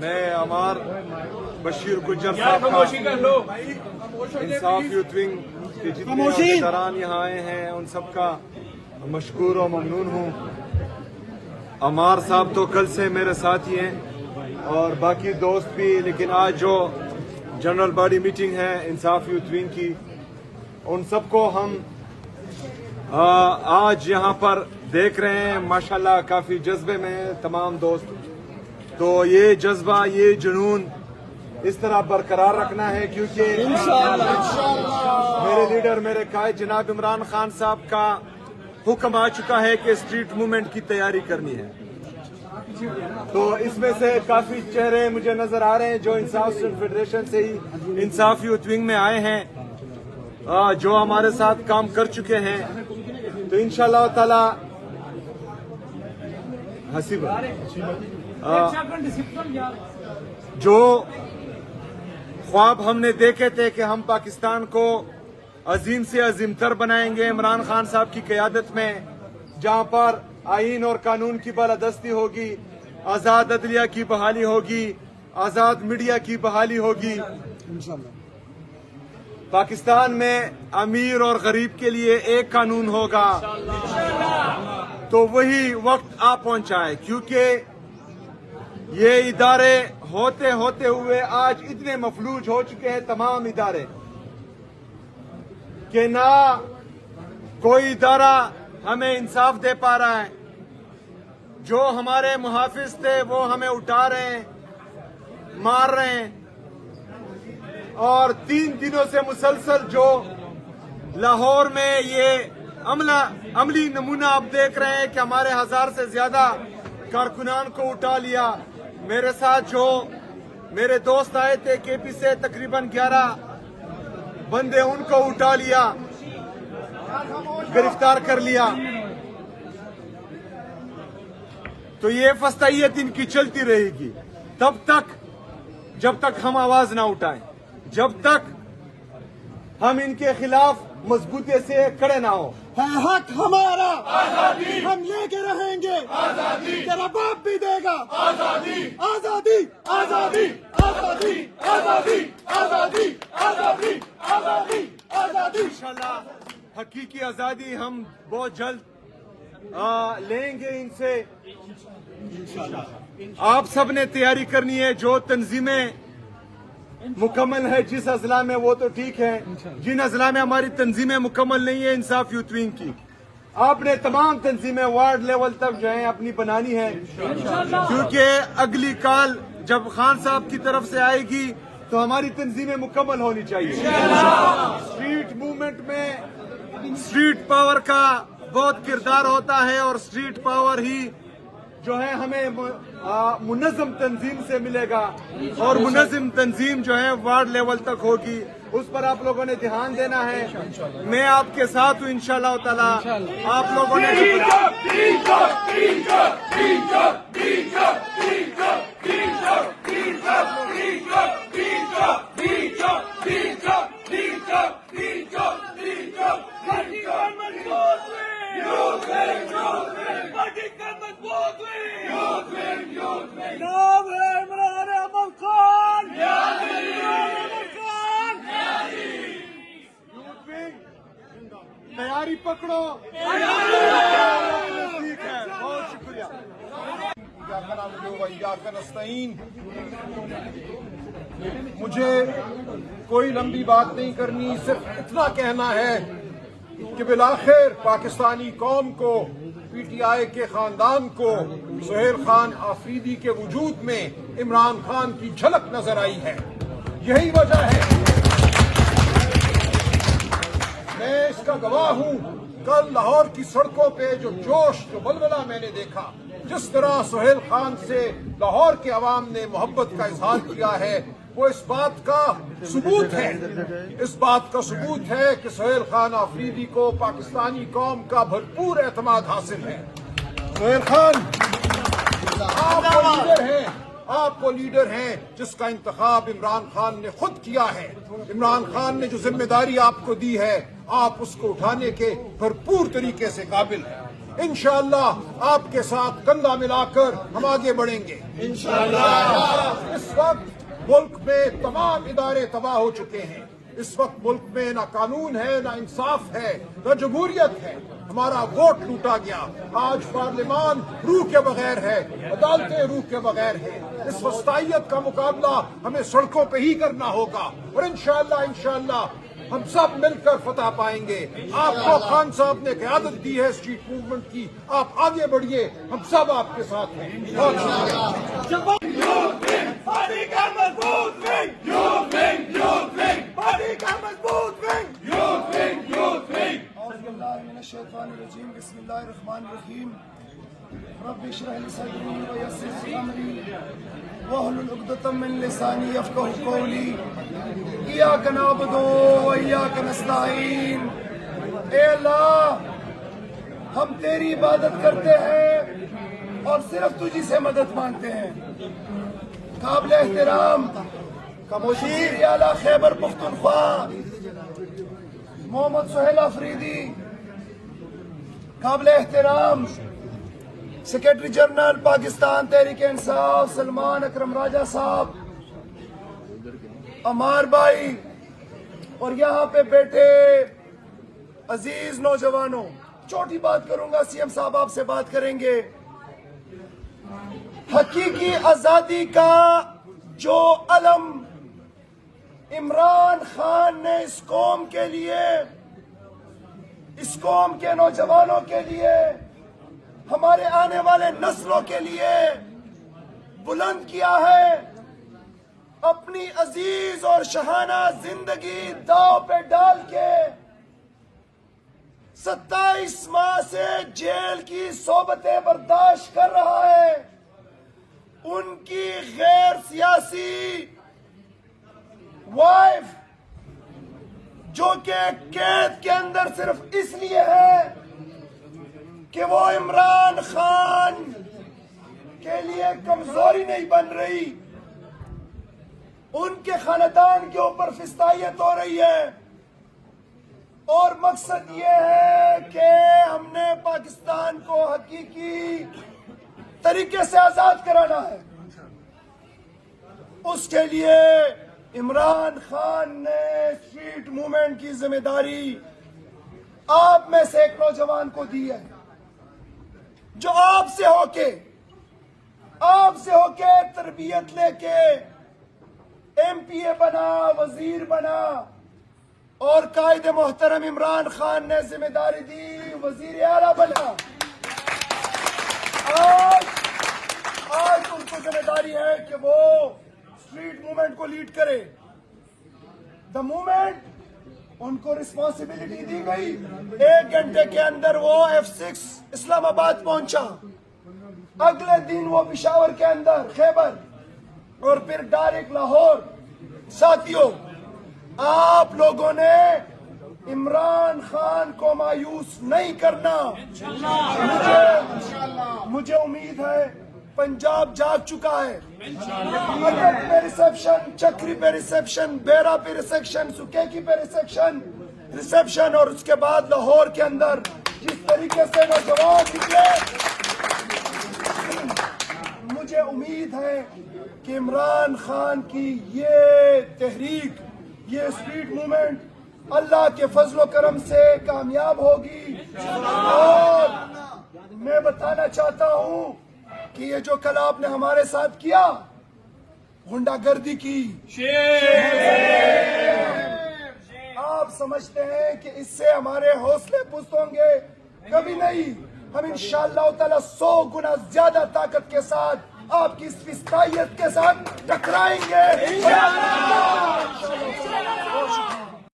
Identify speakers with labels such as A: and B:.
A: میں عمار بشیر گجر صاحب کا انصاف یوتھ ونگ کے جتنے افسران یہاں آئے ہیں ان سب کا مشکور و ممنون ہوں۔ عمار صاحب تو کل سے میرے ساتھ ہی ہیں اور باقی دوست بھی، لیکن آج جو جنرل باڈی میٹنگ ہے انصاف یوتھ ونگ کی، ان سب کو ہم آج یہاں پر دیکھ رہے ہیں۔ ماشاءاللہ کافی جذبے میں ہیں تمام دوست، تو یہ جذبہ، یہ جنون اس طرح برقرار رکھنا ہے، کیونکہ میرے لیڈر، میرے قائد جناب عمران خان صاحب کا حکم آ چکا ہے کہ اسٹریٹ موومنٹ کی تیاری کرنی ہے۔ تو اس میں سے کافی چہرے مجھے نظر آ رہے ہیں جو انصاف فیڈریشن سے ہی انصاف یوتھ ونگ میں آئے ہیں، جو ہمارے ساتھ کام کر چکے ہیں۔ تو انشاءاللہ تعالی جو خواب ہم نے دیکھے تھے کہ ہم پاکستان کو عظیم سے عظیم تر بنائیں گے عمران خان صاحب کی قیادت میں، جہاں پر آئین اور قانون کی بالادستی ہوگی، آزاد عدلیہ کی بحالی ہوگی، آزاد میڈیا کی بحالی ہوگی، پاکستان میں امیر اور غریب کے لیے ایک قانون ہوگا، تو وہی وقت آ پہنچا ہے، کیونکہ یہ ادارے ہوتے ہوئے آج اتنے مفلوج ہو چکے ہیں تمام ادارے کہ نہ کوئی ادارہ ہمیں انصاف دے پا رہا ہے۔ جو ہمارے محافظ تھے وہ ہمیں اٹھا رہے ہیں، مار رہے ہیں، اور 3 دنوں سے مسلسل جو لاہور میں یہ عملی نمونہ آپ دیکھ رہے ہیں کہ ہمارے 1000 سے زیادہ کارکنان کو اٹھا لیا۔ میرے ساتھ جو میرے دوست آئے تھے کے پی سے، تقریباً 11 بندے، ان کو اٹھا لیا، گرفتار کر لیا۔ تو یہ فسطائیت ان کی چلتی رہے گی تب تک جب تک ہم آواز نہ اٹھائیں، جب تک ہم ان کے خلاف مضبوطی سے کھڑے نہ ہوں۔
B: ہے حق ہمارا، آزادی ہم لے کے رہیں گے، آزادی تیرا باپ بھی دے گا، آزادی آزادی آزادی آزادی آزادی آزادی آزادی آزادی آزادی۔
A: انشاءاللہ حقیقی آزادی ہم بہت جلد لیں گے ان سے۔ آپ سب نے تیاری کرنی ہے، جو تنظیمیں مکمل ہے جس اضلاع میں وہ تو ٹھیک ہے، جن اضلاع میں ہماری تنظیمیں مکمل نہیں ہے انصاف یوتھ ونگ کی، آپ نے تمام تنظیمیں وارڈ لیول تک جو ہیں اپنی بنانی ہے، کیونکہ اگلی کال جب خان صاحب کی طرف سے آئے گی تو ہماری تنظیمیں مکمل ہونی چاہیے۔ اسٹریٹ موومنٹ میں اسٹریٹ پاور کا بہت کردار ہوتا ہے، اور اسٹریٹ پاور ہی جو ہے ہمیں منظم تنظیم سے ملے گا، اور منظم تنظیم جو ہے وارڈ لیول تک ہوگی۔ اس پر آپ لوگوں نے دھیان دینا ہے، میں آپ کے ساتھ ہوں انشاءاللہ تعالی۔ آپ لوگوں نے تیاری پکڑو، ٹھیک ہے، بہت شکریہ۔
C: مجھے کوئی لمبی بات نہیں کرنی، صرف اتنا کہنا ہے کہ بالآخر پاکستانی قوم کو، پی ٹی آئی کے خاندان کو سہیل خان آفریدی کے وجود میں عمران خان کی جھلک نظر آئی ہے۔ یہی وجہ ہے، میں اس کا گواہ ہوں، کل لاہور کی سڑکوں پہ جو جوش، جو بلبلہ میں نے دیکھا، جس طرح سہیل خان سے لاہور کے عوام نے محبت کا اظہار کیا ہے، وہ اس بات کا ثبوت ہے، اس بات کا ثبوت ہے کہ سہیل خان آفریدی کو پاکستانی قوم کا بھرپور اعتماد حاصل ہے۔ سہیل خان آپ وہ لیڈر ہیں جس کا انتخاب عمران خان نے خود کیا ہے۔ عمران خان نے جو ذمہ داری آپ کو دی ہے، آپ اس کو اٹھانے کے بھرپور طریقے سے قابل ہیں۔ انشاءاللہ آپ کے ساتھ کندھا ملا کر ہم آگے بڑھیں گے انشاءاللہ۔ اس وقت ملک میں تمام ادارے تباہ ہو چکے ہیں، اس وقت ملک میں نہ قانون ہے، نہ انصاف ہے، نہ جمہوریت ہے، ہمارا ووٹ لوٹا گیا، آج پارلیمان روح کے بغیر ہے، عدالتیں روح کے بغیر ہیں، اس وسطائیت کا مقابلہ ہمیں سڑکوں پہ ہی کرنا ہوگا، اور انشاءاللہ ہم سب مل کر فتح پائیں گے۔ آپ کو خان صاحب نے قیادت دی ہے اسٹریٹ موومنٹ کی، آپ آگے بڑھیے، ہم سب آپ کے ساتھ ہیں۔ بہت شکریہ۔
B: پارٹی کا مضبوط wing, youth wing, youth wing, party کا مضبوط wing, youth wing, youth wing. اعوذ باللہ من الشیطان الرجیم، بسم اللہ الرحمن الرحیم۔ رب اشرح لی صدری ویسر لی امری واحلل عقدۃ من لسانی یفقہوا قولی۔ ایاک نعبد و ایاک نستعین۔ اے اللہ، ہم تیری عبادت کرتے ہیں اور صرف تجھی سے مدد مانگتے ہیں۔ قابل احترام وزیر اعلیٰ خیبر پختونخوا محمد سہیل آفریدی، قابل احترام سیکرٹری جنرل پاکستان تحریک انصاف سلمان اکرم راجہ صاحب، عمار بھائی، اور یہاں پہ بیٹھے عزیز نوجوانوں، چھوٹی بات کروں گا، سی ایم صاحب آپ سے بات کریں گے۔ حقیقی آزادی کا جو علم عمران خان نے اس قوم کے لیے، اس قوم کے نوجوانوں کے لیے، ہمارے آنے والے نسلوں کے لیے بلند کیا ہے، اپنی عزیز اور شاہانہ زندگی داؤ پہ ڈال کے 27 ماہ سے جیل کی صحبتیں برداشت کر رہا ہے، ان کی غیر سیاسی وائف جو کہ قید کے اندر صرف اس لیے ہے کہ وہ عمران خان کے لیے کمزوری نہیں بن رہی، ان کے خاندان کے اوپر فسطائیت ہو رہی ہے، اور مقصد یہ ہے کہ ہم نے پاکستان کو حقیقی طریقے سے آزاد کرانا ہے۔ اس کے لیے عمران خان نے اسٹریٹ موومنٹ کی ذمہ داری آپ میں سے ایک نوجوان کو دی ہے، جو آپ سے ہو کے تربیت لے کے ایم پی اے بنا، وزیر بنا، اور قائد محترم عمران خان نے ذمہ داری دی وزیر اعلیٰ بنا۔ آج ان کو ذمہ داری ہے کہ وہ اسٹریٹ موومنٹ کو لیڈ کرے۔ دا موومنٹ ان کو رسپانسبلٹی دی گئی، 1 گھنٹے کے اندر وہ F6 اسلام آباد پہنچا، اگلے دن وہ پشاور کے اندر خیبر، اور پھر ڈائریکٹ لاہور۔ ساتھیوں، آپ لوگوں نے عمران خان کو مایوس نہیں کرنا۔ مجھے امید ہے پنجاب جاگ چکا ہے، مدد پہ ریسیپشن، چکری پہ ریسیپشن، بیرا پہ ریسیپشن، سکیکی پہ ریسیپشن، اور اس کے بعد لاہور کے اندر جس طریقے سے نوجوان نکلے، مجھے امید ہے کہ عمران خان کی یہ تحریک، یہ اسٹریٹ موومنٹ اللہ کے فضل و کرم سے کامیاب ہوگی۔ اور میں بتانا چاہتا ہوں کہ یہ جو کل آپ نے ہمارے ساتھ کیا، غنڈہ گردی کی، آپ سمجھتے ہیں کہ اس سے ہمارے حوصلے پست ہوں گے؟ کبھی نہیں۔ ہم انشاءاللہ تعالی 100 گنا زیادہ طاقت کے ساتھ آپ کی اس فسطائیت کے ساتھ ٹکرائیں گے۔